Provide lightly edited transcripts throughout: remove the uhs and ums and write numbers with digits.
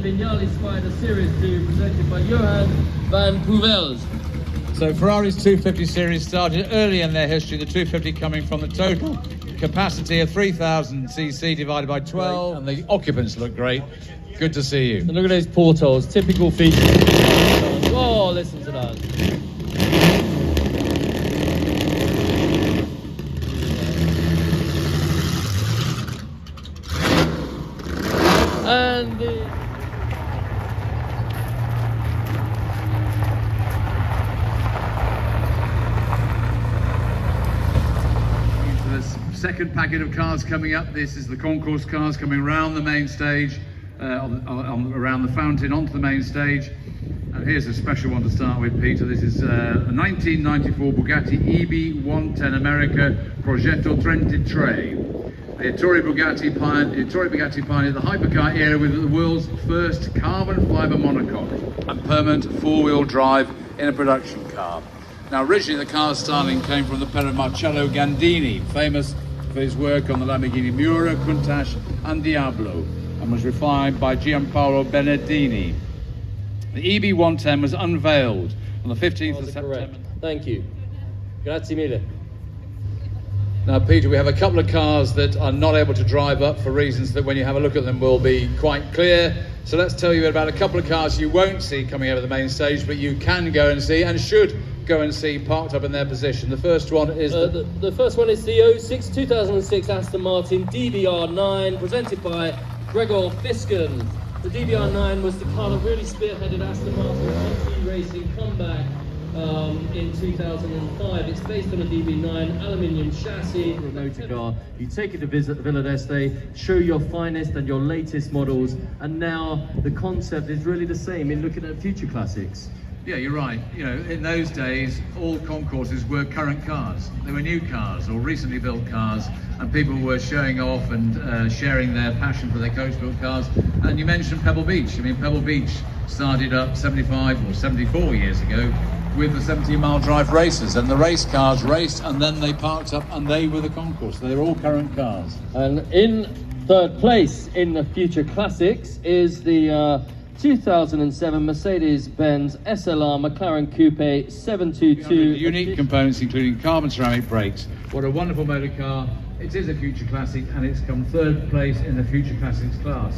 Vignale Spider Series 2 presented by Johan van Poevels. So Ferrari's 250 series started early in their history, the 250 coming from the total capacity of 3,000 cc divided by 12, and the occupants look great. Good to see you. And look at those portholes, typical feature. Oh, listen to that. And second packet of cars coming up. This is the Concours cars coming around the main stage, around the fountain onto the main stage. And here's a special one to start with, Peter. This is a 1994 Bugatti EB110 America Progetto 33. The Ettore Bugatti pioneered the hypercar era with the world's first carbon fibre monocoque and permanent four-wheel drive in a production car. Now, originally the car's styling came from the pen of Marcello Gandini, famous for his work on the Lamborghini Miura, Countach and Diablo, and was refined by Gianpaolo Benedini. The EB110 was unveiled on the 15th of September. Correct. Thank you. Grazie mille. Now, Peter, we have a couple of cars that are not able to drive up for reasons that when you have a look at them will be quite clear. So let's tell you about a couple of cars you won't see coming out of the main stage, but you can go and see and should go and see parked up in their position. The first one is the first one is the 2006 Aston Martin DBR9, presented by Gregor Fisken. The DBR9 was the car that really spearheaded Aston Martin's GT racing comeback in 2005. It's based on a DB9 aluminium chassis. A motor car. You take it to visit Villa d'Este, show your finest and your latest models, and now the concept is really the same in looking at future classics. Yeah, you're right. You know, in those days, all concourses were current cars. They were new cars or recently built cars, and people were showing off and sharing their passion for their coach-built cars. And you mentioned Pebble Beach. I mean, Pebble Beach started up 75 or 74 years ago with the 17-mile drive races, and the race cars raced, and then they parked up, and they were the concourse. They're all current cars. And in third place in the future classics is the 2007 Mercedes-Benz SLR McLaren Coupe 722. Unique components including carbon ceramic brakes. What a wonderful motor car. It is a future classic, and it's come third place in the future classics class.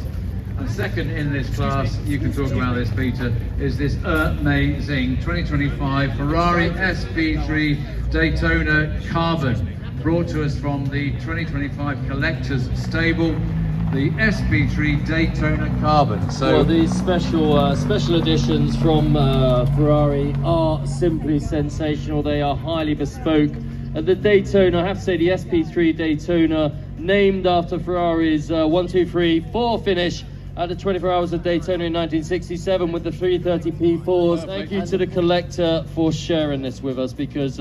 And second in this class, you can talk about this, Peter, is this amazing 2025 Ferrari SP3 Daytona Carbon, brought to us from the 2025 Collectors Stable. The SP3 Daytona Carbon. So well, these special editions from Ferrari are simply sensational. They are highly bespoke. The Daytona, I have to say, the SP3 Daytona, named after Ferrari's 1, 2, 3, 4 finish at the 24 Hours of Daytona in 1967 with the 330 P4s. Thank you to the collector for sharing this with us, because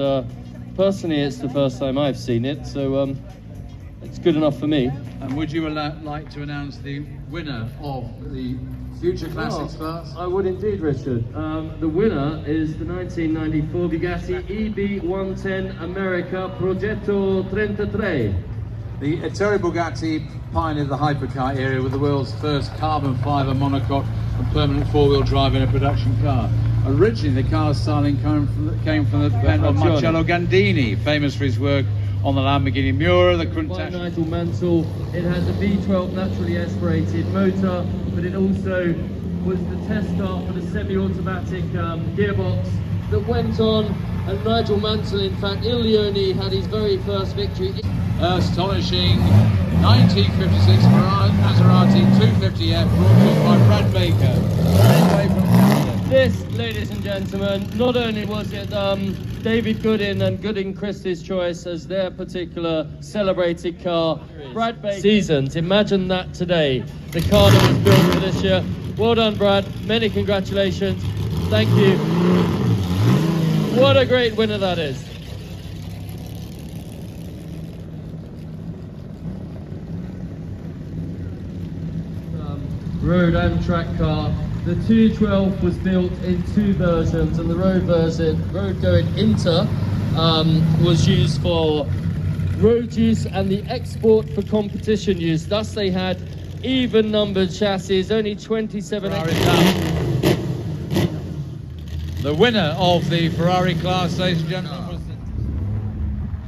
personally it's the first time I've seen it, so it's good enough for me. And would you like to announce the winner of the Future Classics class? I would indeed, Richard. The winner is the 1994 Bugatti EB110 America Progetto 33. The Ettore Bugatti pioneered the hypercar era with the world's first carbon fibre monocoque and permanent four-wheel drive in a production car. Originally, the car's styling came from the pen of Marcello Gandini, famous for his work on the Lamborghini Miura, the Countach. Nigel Mansell. It has a V12 naturally aspirated motor, but it also was the test start for the semi-automatic gearbox that went on, and Nigel Mansell, in fact, Il Leone had his very first victory. Astonishing 1956 Maserati 250F, brought to us by Brad Baker. This, ladies and gentlemen, not only was it David Goodin and Goodin Christie's choice as their particular celebrated car, Brad Baker. Seasons, imagine that today, the car that was built for this year. Well done, Brad, many congratulations, thank you. What a great winner that is. Road and track car. The 212 was built in two versions, and the road going Inter was used for road use and the export for competition use. Thus they had even numbered chassis, only 27 Ferrari car. The winner of the Ferrari class, ladies and gentlemen, was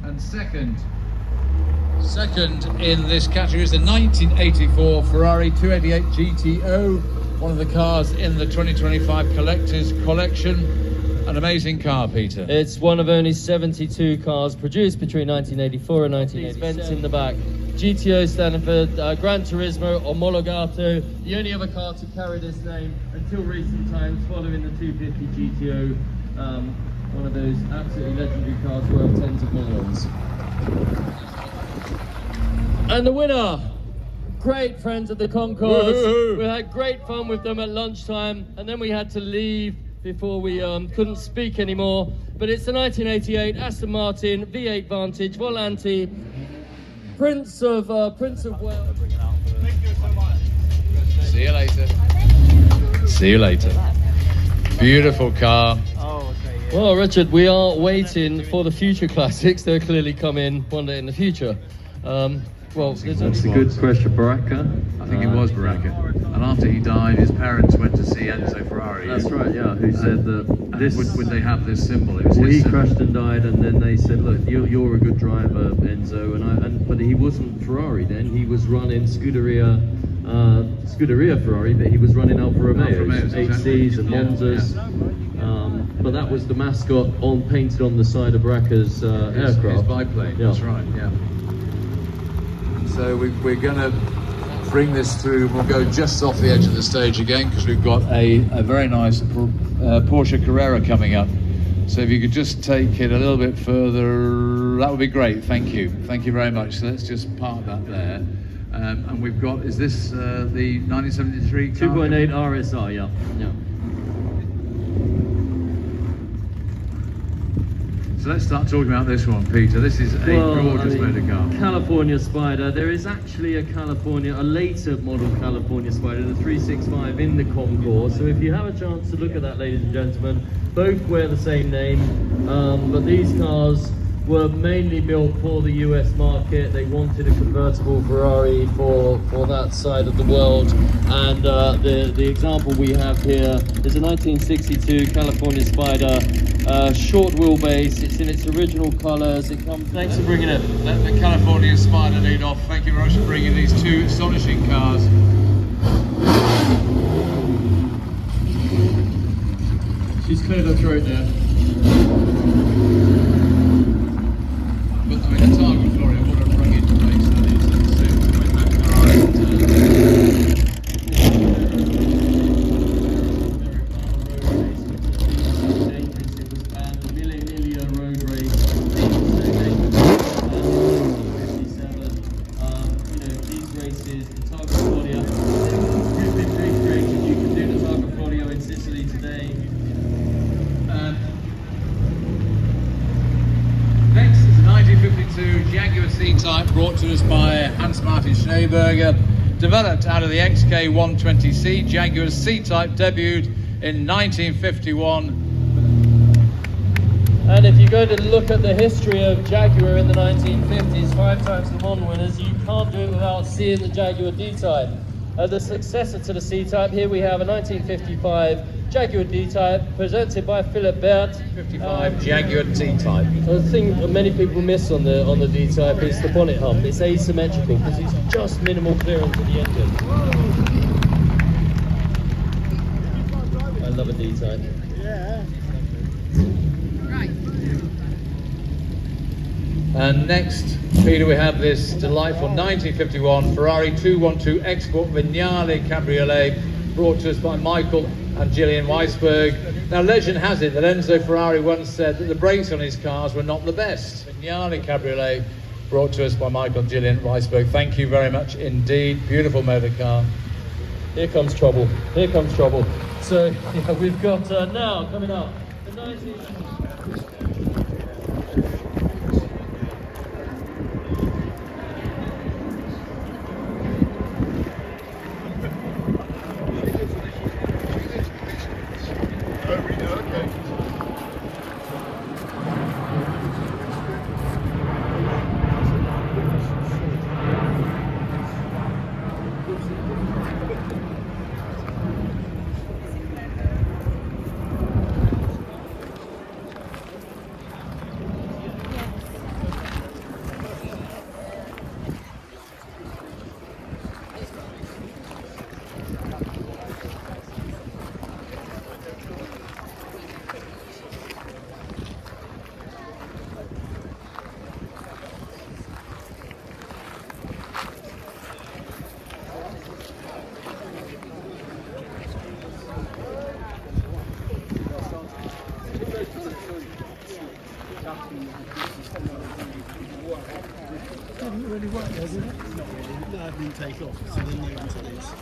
and second in this category is the 1984 Ferrari 288 GTO, one of the cars in the 2025 Collector's Collection. An amazing car, Peter. It's one of only 72 cars produced between 1984 and 1987. Vents in the back. GTO standing for Gran Turismo Omologato, the only other car to carry this name until recent times, following the 250 GTO, one of those absolutely legendary cars worth tens of millions. And the winner, great friends of the Concours. We had great fun with them at lunchtime, and then we had to leave before we couldn't speak anymore. But it's the 1988 Aston Martin V8 Vantage Volante, Prince of Wales. See you later. See you later. Beautiful car. Well, Richard, we are waiting for the future classics. They'll clearly come in one day in the future. Well, that's a good question, Baraka. I think it was Baraka. And after he died, his parents went to see Enzo Ferrari. That's right, yeah. Who said that this? Would they have this symbol? It was Well, his he symbol. crashed and died, and then they said, "Look, you're a good driver, Enzo." But he wasn't Ferrari then. He was running Scuderia Ferrari, but he was running Alfa Romeos, HCs and Monzas. But that was the mascot painted on the side of Baraka's aircraft. His biplane. Yeah. That's right. Yeah. So we're going to bring this through. We'll go just off the edge of the stage again because we've got a very nice Porsche Carrera coming up. So if you could just take it a little bit further, that would be great. Thank you. Thank you very much. So let's just park that there. And we've got, is this the 1973 car? 2.8 RSR, yeah. So let's start talking about this one, Peter. This is a gorgeous motor car. California Spider. There is actually a later model California Spider, the 365 in the Concours. So if you have a chance to look at that, ladies and gentlemen, both wear the same name, but these cars were mainly built for the US market. They wanted a convertible Ferrari for that side of the world. And the example we have here is a 1962 California Spider, short wheelbase. It's in its original colours. It comes. Thanks for bringing it. Let the California Spider lead off. Thank you very much for bringing these two astonishing cars. She's cleared her throat there. But I mean, the Targa Florio, what a rugged place that is. These races, the Targa Florio, you've been recreated. You can do the Targa Florio in Sicily today. Next is a 1952 Jaguar C-Type brought to us by Hans-Martin Schneeberger, developed out of the XK120C. Jaguar's C-Type debuted in 1951. And if you go to look at the history of Jaguar in the 1950s, 5 times Le Mans winners, you can't do it without seeing the Jaguar D-Type. The successor to the C-Type, here we have a 1955 Jaguar D-Type presented by Philip Bert. 55 Jaguar T-Type. The thing that many people miss on the D-Type is the bonnet hump. It's asymmetrical because it's just minimal clearance of the engine. I love a D-Type. Yeah. And next, Peter, we have this delightful 1951 Ferrari 212 Export Vignale Cabriolet brought to us by Michael and Gillian Weisberg. Now, legend has it that Enzo Ferrari once said that the brakes on his cars were not the best. Vignale Cabriolet brought to us by Michael and Gillian Weisberg. Thank you very much indeed. Beautiful motor car. Here comes trouble. Here comes trouble. So yeah, we've got now coming up the 19... really work there, does it? Not really. No, it didn't take off. So the new ones it is.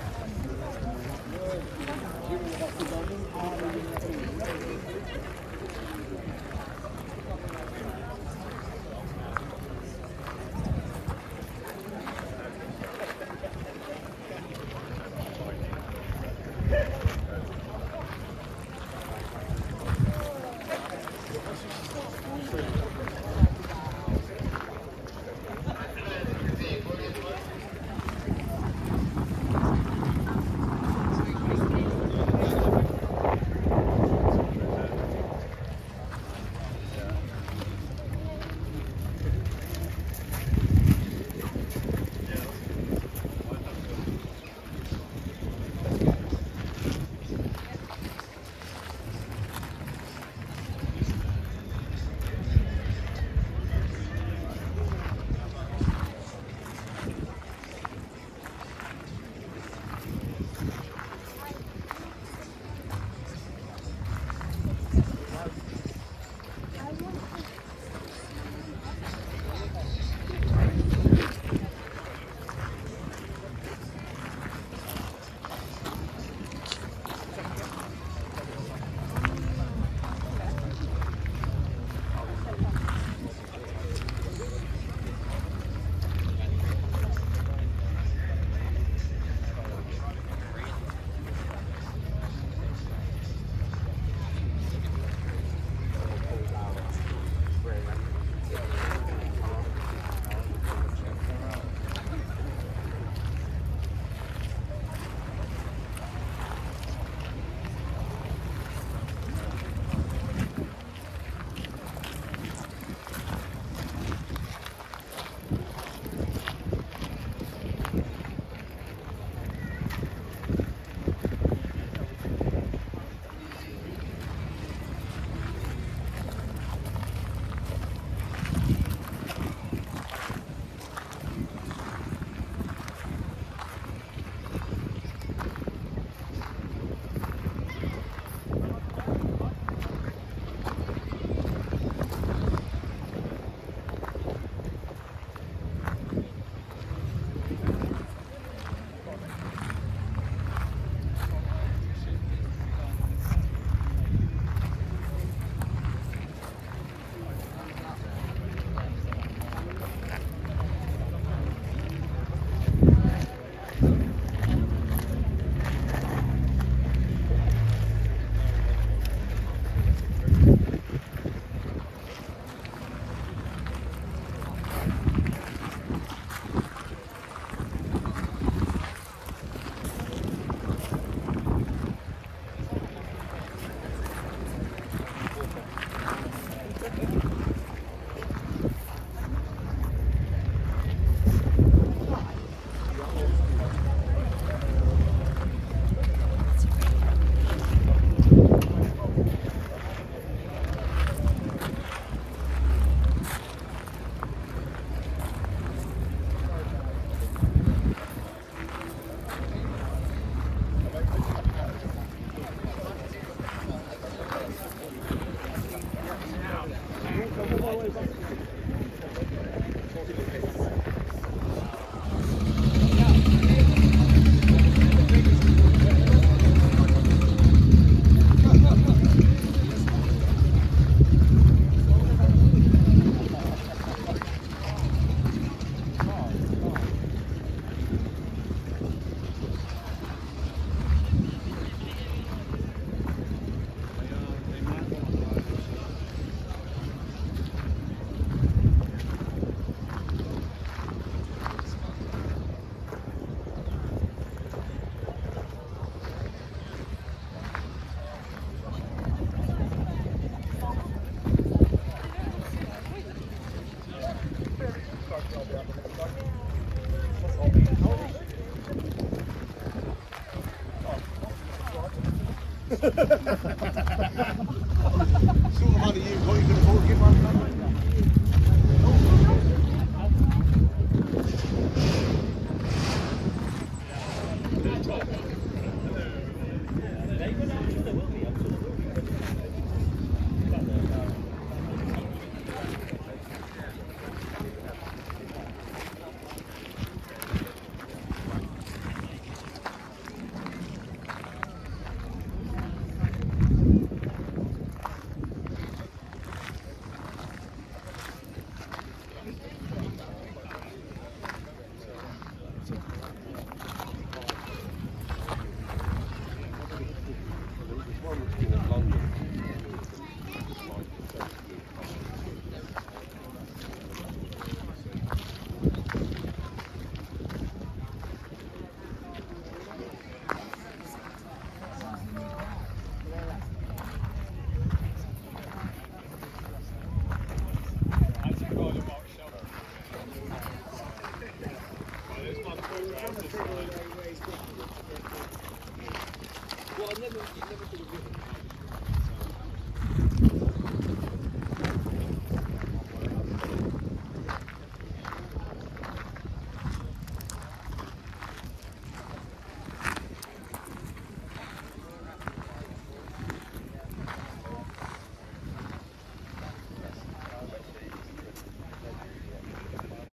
Sort of money you got, you can afford to give one.